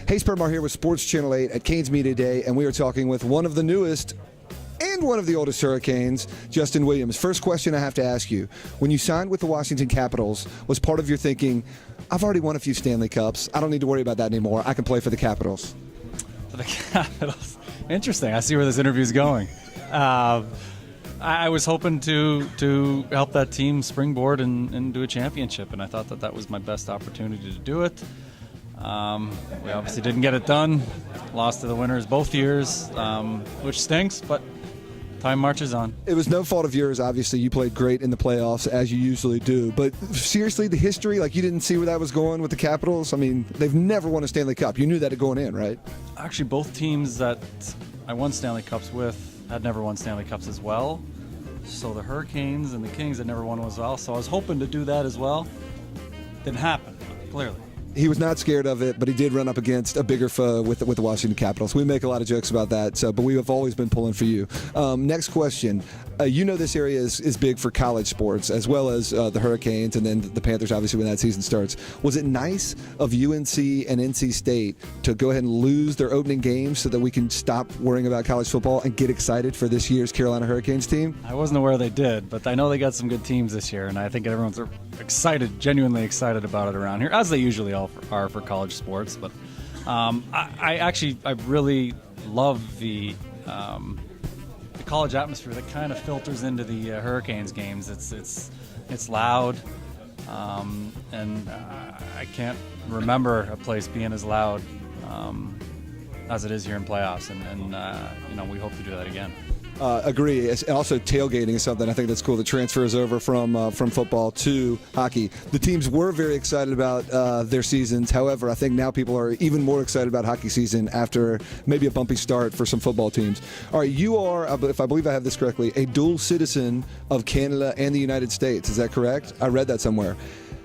Hey, Spermar here with Sports Channel 8 at Canes Media Day, and we are talking with one of the newest and one of the oldest Hurricanes, Justin Williams. First question I have to ask you. When you signed with the Washington Capitals, was part of your thinking, I've already won a few Stanley Cups. I don't need to worry about that anymore. I can play for the Capitals. For the Capitals. Interesting. I see where this interview is going. I was hoping to help that team springboard and do a championship, and I thought that was my best opportunity to do it. We obviously didn't get it done. Lost to the Winners both years, which stinks, but time marches on. It was no fault of yours, obviously. You played great in the playoffs, as you usually do. But seriously, the history, like you didn't see where that was going with the Capitals? I mean, they've never won a Stanley Cup. You knew that going in, right? Actually, both teams that I won Stanley Cups with had never won Stanley Cups as well. So the Hurricanes and the Kings had never won as well. So I was hoping to do that as well. Didn't happen, clearly. He was not scared of it, but he did run up against a bigger foe with the Washington Capitals. We make a lot of jokes about that, but we have always been pulling for you. Next question. You know this area is big for college sports, as well as the Hurricanes and then the Panthers, obviously, when that season starts. Was it nice of UNC and NC State to go ahead and lose their opening games so that we can stop worrying about college football and get excited for this year's Carolina Hurricanes team? I wasn't aware they did, but I know they got some good teams this year, and I think everyone's excited, genuinely excited about it around here, as they usually all are for college sports. But I really love the college atmosphere that kind of filters into the Hurricanes games. It's loud, and I can't remember a place being as loud as it is here in playoffs, and we hope to do that again. Agree. Also, tailgating is something I think that's cool that transfers over from football to hockey. The teams were very excited about their seasons. However, I think now people are even more excited about hockey season after maybe a bumpy start for some football teams. All right, you are, if I believe I have this correctly, a dual citizen of Canada and the United States. Is that correct? I read that somewhere.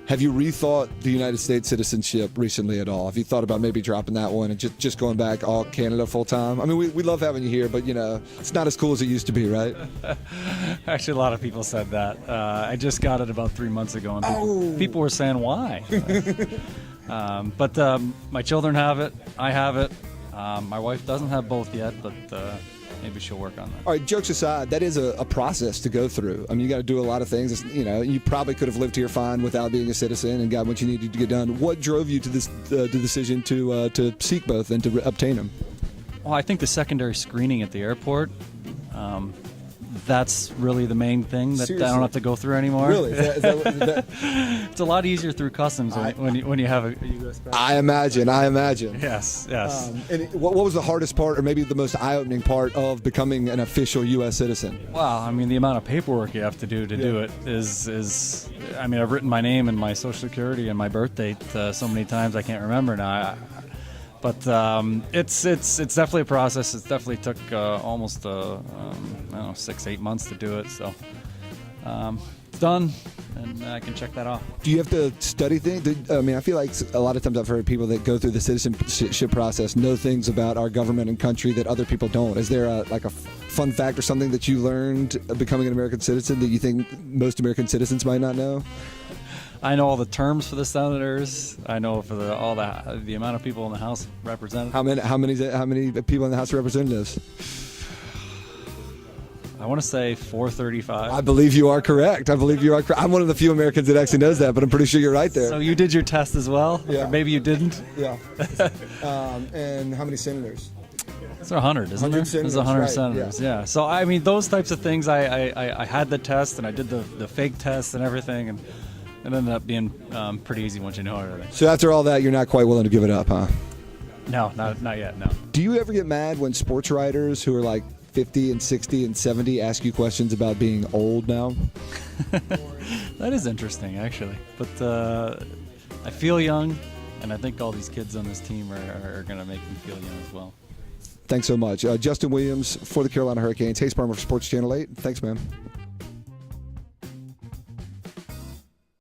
Have you rethought the United States citizenship recently at all? Have you thought about maybe dropping that one and just going back all Canada full time? I mean, we love having you here, but it's not as cool as it used to be, right? Actually, a lot of people said that. I just got it about 3 months ago, and people were saying why. But my children have it. I have it. My wife doesn't have both yet, but maybe she'll work on that. All right, jokes aside, that is a process to go through. I mean, you got to do a lot of things. You probably could have lived here fine without being a citizen and got what you needed to get done. What drove you to this the decision to seek both and to obtain them? Well, I think the secondary screening at the airport, that's really the main thing that Seriously? I don't have to go through anymore. Really? Is that... It's a lot easier through customs when you have a U.S. passport. I imagine. Yes. And what was the hardest part, or maybe the most eye-opening part of becoming an official U.S. citizen? Well, I mean, the amount of paperwork you have to do it is. I mean, I've written my name and my social security and my birth date so many times I can't remember now. But it's definitely a process. It definitely took almost 6-8 months to do it. So it's done, and I can check that off. Do you have to study things? I mean, I feel like a lot of times I've heard people that go through the citizenship process know things about our government and country that other people don't. Is there a fun fact or something that you learned becoming an American citizen that you think most American citizens might not know? I know all the terms for the senators. I know for the amount of people in the House of Representatives. How many people in the House of Representatives? I want to say 435. I believe you are correct. I'm one of the few Americans that actually knows that, but I'm pretty sure you're right there. So you did your test as well? Yeah. Or maybe you didn't? Yeah. And how many senators? It's 100, isn't 100 there? senators, There's 100 right, senators, yeah. So, I mean, those types of things, I had the test, and I did the fake test and everything, and it ended up being pretty easy once you know everything. So after all that, you're not quite willing to give it up, huh? No, not yet, no. Do you ever get mad when sports writers who are like 50 and 60 and 70 ask you questions about being old now? That is interesting, actually. But I feel young, and I think all these kids on this team are going to make me feel young as well. Thanks so much. Justin Williams for the Carolina Hurricanes. Hey, Spermar for Sports Channel 8. Thanks, man.